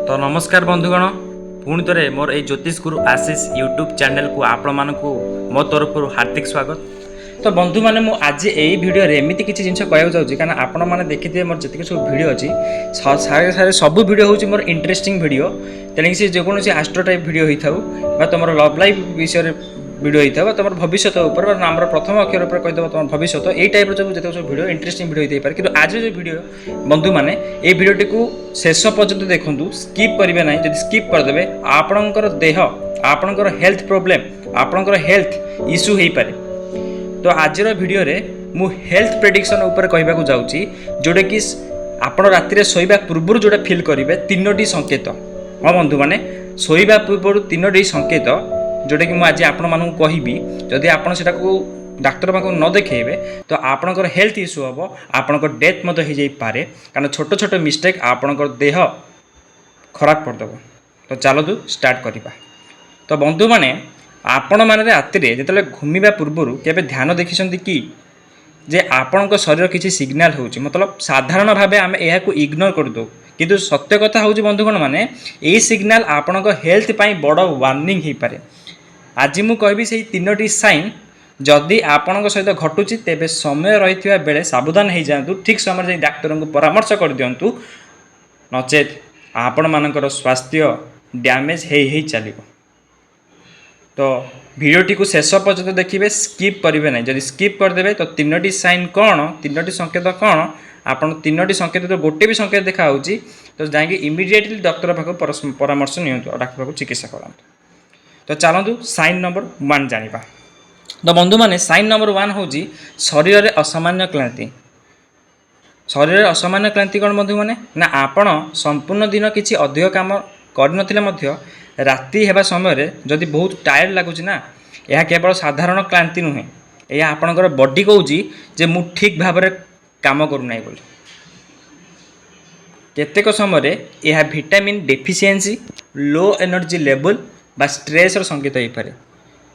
तो नमस्कार बंधुगण पुणी थे मोर ये ज्योतिष गुरु आशीष यूट्यूब चैनल को आपण मानक मो तरफ हार्दिक स्वागत। तो बंधु मैंने मुझे आज यही भिडियो एमती किसी जिन कहना चाहिए कारण आपण मैंने देखिए मोर जी सब भिड अच्छी सारे सारे सब भिड हूँ मोर इंटरेस्टिंग भिडियो तेणुक सी जेकोसी आस्ट्रो टाइप भिड होता है तुम लव लाइफ विषय भिडियो होता है तुम भविष्य आम प्रथम अक्षर पर कहीदेव तुम भविष्य यही टाइप जो जो सब भिडियो इंटरेस्टिंग भिडियो होता है कि आज जो भिडियो बंधु मैंने ये भिडियोटी को शेष पर्यंत देखूँ स्किप करेंगे ना जब स्किप करदे आपणकर देह आपणकर हेल्थ प्रोब्लेम आपणकर हेल्थ इश्यू हो पारे। तो आज भिडियो मु हेल्थ प्रेडिक्शन उपर कहवाक जाऊँगी जोटा कि आपण राति शोवा पूर्व जोटा फिल करेंगे तीनोटी संकेत। हाँ बंधु मैंने शोवा पूर्व तीनोटी संकेत जोटा कि मुझे आपण मानू कहबी जदि आप डाक्तर पाख न देखेबे तो आपणकर हेल्थ इश्यू हम आपणकर डेथ मत हो जाए कारण छोट छोट मिस्टेक आपणकर देह खराब करदेव। तो चलतु स्टार्ट करवा। तो बंधु मैंने आपण मैंने राति जो घूमवा पूर्व केवे ध्यान देखी कि जे आपण शरीर किसी सिग्नाल हो मतलब साधारण भाव आम यह इग्नोर करदे किंतु सत्य कथा हूँ बंधुगण मैंने यही सिग्नाल आपण हेल्थ बड़ वार्निंग हो पारे। आज मु कहबी से तीनोटी साइन जदि आपण सहित घटुची तेबे समय रही बेले सावधान हो जातु ठीक समय डाक्तर को परामर्श कर दिंतु नचेत आपण मानकर स्वास्थ्य डैमेज हो चलो। तो भिडियोटी को शेष पर्यंत देखिए स्किप करेंगे ना जब स्किप करदे तो तीनोटी साइन कौन तीनोटी संकेत कौन आपन तीनोटी संकेत तो गोटे भी संकेत देखा तो जाकि इमिडिएटली डॉक्टर पाख परामर्श नियंतु डॉक्टर पाख चिकित्सा करंतु। तो चलतु साइन नंबर 1 जानिबा। तो बंधु माने साइन नंबर 1 हूँ शरीर में असामान्य क्लांति। शरीर में असामान्य क्लांति कौन बंधु माने ना आपण संपूर्ण दिन किसी अधिक काम कर राति हेबा समय जदि बहुत टायर्ड लगुच ना यह केवल साधारण क्लांति नुहे यह आपणकर बॉडी कहूँ जे मु ठीक भाव में काम करूना बोली। केतेक समय यह vitamin deficiency low energy level बा स्ट्रेस संकेत हो पारे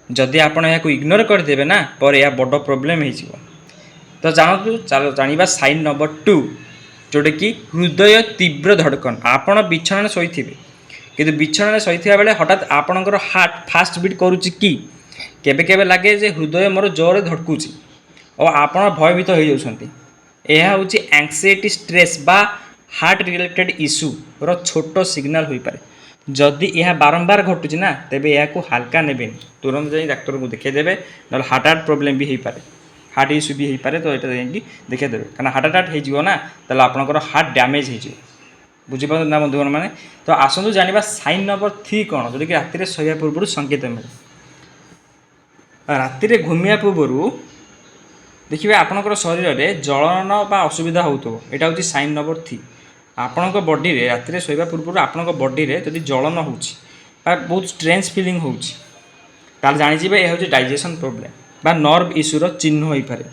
जदि आपण या इग्नोर करदे ना पर यह बड़ प्रोब्लेम हो। तो जानतु चलो जानिबा साइन नंबर 2 जोटा कि हृदय तीव्र धड़कन। आपण बिछण शोथे कि बिछण शोथा बेले हठात आपणकर हार्ट फास्ट बीट करुच्ची कि केबे केबे लगे जे हृदय मोर जोर धड़कुची और आपण भयभीत हो जाउछंती। यह हूँ एंग्जाइटी स्ट्रेस बा हार्ट रिलेटेड इश्यू रो छोट सिग्नाल हो पारे। जदि यह बारंबार घटुची ना तेबे यह हल्का ने तुरंत जाई डाक्टर को देखेदेवे ना हार्ट प्रोब्लेम भी हो पारे हार्ट इश्यू भी हो पारे। तो ये देखेदेवे कारण हार्ट अटैक हो ना ताले आपनकर हार्ट डैमेज हो बुझीपार ना बंधुगण मैंने। तो आसतु जानिबा साइन नंबर 3 कौन जोटा कि राति शोवा पूर्व संकेत मिले। राति घूमिया पूर्व देखिए आपणकर शरीर में जलन बा असुविधा होता यहाँ हूँ साइन नंबर 3। आपण बॉडी रे राति शोवा पूर्व आपण बॉडी रे जदि जलन हो बहुत स्ट्रेंज फीलिंग हो जानीजे यह हूँ डाइजेशन प्रोब्लेम बा नर्व इश्यूर चिन्ह हो पारे।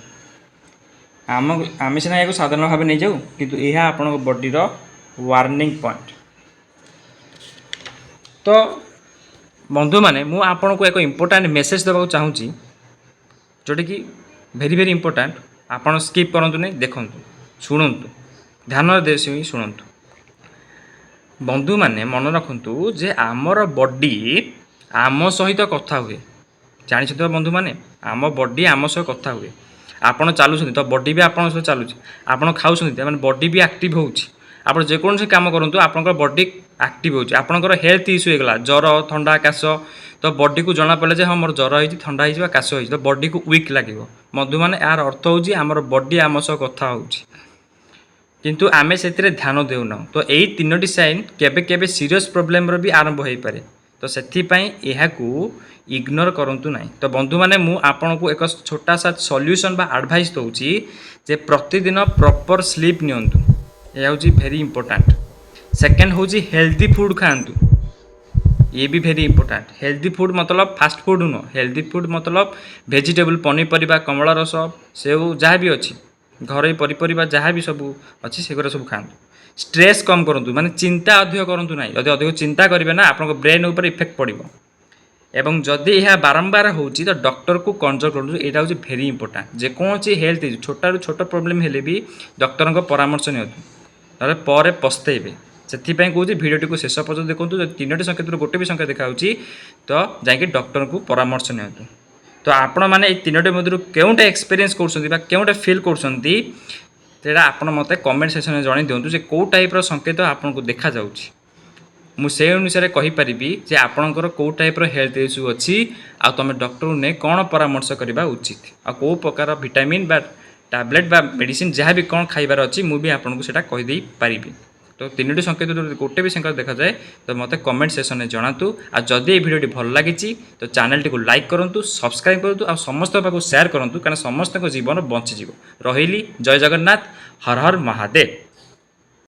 आम सीना या साधारण भाव नहीं जाऊ कि यह आपण बॉडी वार्निंग पॉइंट। तो बंधु मैंने मु आपन को एक इम्पोर्टाट मेसेज देवा चाहूँगी जोटा कि भेरी भेरी इम्पोर्टाट आपन स्किप करंतु नहीं देखंतु शुणंतु ध्यान दे शुणंतु। बंधु मैंने मन रखु जे आमर बॉडी आम सहित कथा हुए जानी बंधु मैंने आम बॉडी आम सहित कथा हुए आपड़ चलुं तो बॉडी भी आपन सहित चलुच आपड़ खाऊँ बॉडी भी एक्टिव होउछि आप जेकोसी काम करूँ आपंकर बॉडी एक्टिव होउछि आपंकर हेल्थ इश्यू होगा ज्वर थंडा काश तो बॉडी को जना पड़े हाँ मोर ज्वर होती थंडा हो काश हो तो बॉडी को वीक लगे बंधु मैंने यार अर्थ होउछि आमर बॉडी आम सह कथा होउछि किंतु आमे से ध्यान देउना। तो यही तीनोटी साइन केबे केबे सीरियस प्रोब्लेम भी आरंभ हो पारे। तो सेथिपाई एहाकू इग्नोर करंतु नहीं। तो बंधु मैंने मु आपन को एक छोटा सा सॉल्यूशन बा एडवाइस दउछि जे प्रतिदिन प्रॉपर स्लीप नियंतु यह हूँ भेरी इंपोर्टेंट। सेकेंड हूँ हेल्दी फूड खातु ये भी भेरी इंपोर्टेंट। हेल्दी फूड मतलब फास्ट फूड नुह हेल्दी फूड मतलब वेजिटेबल पनीपरिया कमला रस सेव जहाँ भी अच्छी घर पनीपरिया जहाँ भी सब अच्छी से सब खातु। स्ट्रेस कम करूँ माने चिंता अधिक करूँ ना जब अधिक चिंता करेंगे ना आप ब्रेन उपर इफेक्ट पड़ो एवं जदि यह बारंबार होची तो डॉक्टर को कंसल्ट करूँ यहाँ हूँ भेरी इंपोर्टेंट। जेकोसी हेल्थ इश्यू छोटा छोट प्रोब्लेम हेले भी डॉक्टर को परामर्श नियंतु पर पछतेबे ସେଥିପାଇଁ କହୁଛି ଭିଡ଼ିଓଟିକୁ ଶେଷ ପର୍ଯ୍ୟନ୍ତ ଦେଖନ୍ତୁ। ଯଦି ତିନୋଟି ସଂକେତରୁ ଗୋଟେ ବି ସଂକେତ ଦେଖାଯାଉଛି ତ ଯାଇକି ଡକ୍ଟରଙ୍କୁ ପରାମର୍ଶ ନିଅନ୍ତୁ। ତ ଆପଣମାନେ ଏଇ ତିନୋଟି ମଧ୍ୟରୁ କେଉଁଟା ଏକ୍ସପିରିଏନ୍ସ କରୁଛନ୍ତି ବା କେଉଁଟା ଫିଲ୍ କରୁଛନ୍ତି ସେଇଟା ଆପଣ ମୋତେ କମେଣ୍ଟ ସେକ୍ସନରେ ଜଣାଇ ଦିଅନ୍ତୁ ଯେ କେଉଁ ଟାଇପ୍ର ସଂକେତ ଆପଣଙ୍କୁ ଦେଖାଯାଉଛି। ମୁଁ ସେଇ ଅନୁସାରେ କହିପାରିବି ଯେ ଆପଣଙ୍କର କେଉଁ ଟାଇପ୍ର ହେଲ୍ଥ ଇସ୍ୟୁ ଅଛି ଆଉ ତୁମେ ଡକ୍ଟରଙ୍କୁ ନେଇ କ'ଣ ପରାମର୍ଶ କରିବା ଉଚିତ ଆଉ କେଉଁ ପ୍ରକାର ଭିଟାମିନ୍ ବା ଟ୍ୟାବଲେଟ୍ ବା ମେଡ଼ିସିନ୍ ଯାହା ବି କ'ଣ ଖାଇବାର ଅଛି ମୁଁ ବି ଆପଣଙ୍କୁ ସେଇଟା କହିଦେଇପାରିବି। ତ ତିନୋଟି ସଂକେତ ଯଦି ଗୋଟେ ବି ସଂକେତ ଦେଖାଯାଏ ତ ମୋତେ କମେଣ୍ଟ ସେକ୍ସନରେ ଜଣାନ୍ତୁ। ଆଉ ଯଦି এই ଭିଡ଼ିଓଟି ଭଲ ଲାଗିଛି ତ ଚ୍ୟାନେଲଟିକୁ ଲାଇକ୍ କରନ୍ତୁ, ସବସ୍କ୍ରାଇବ୍ କରନ୍ତୁ ଆଉ ସମସ୍ତଙ୍କ ପାଖକୁ ସେୟାର କରନ୍ତୁ କାରଣ ସମସ୍ତଙ୍କ ଜୀବନ ବଞ୍ଚିଯିବ। ରହିଲି, ଜୟ ଜଗନ୍ନାଥ, ହର ହର ମହାଦେବ।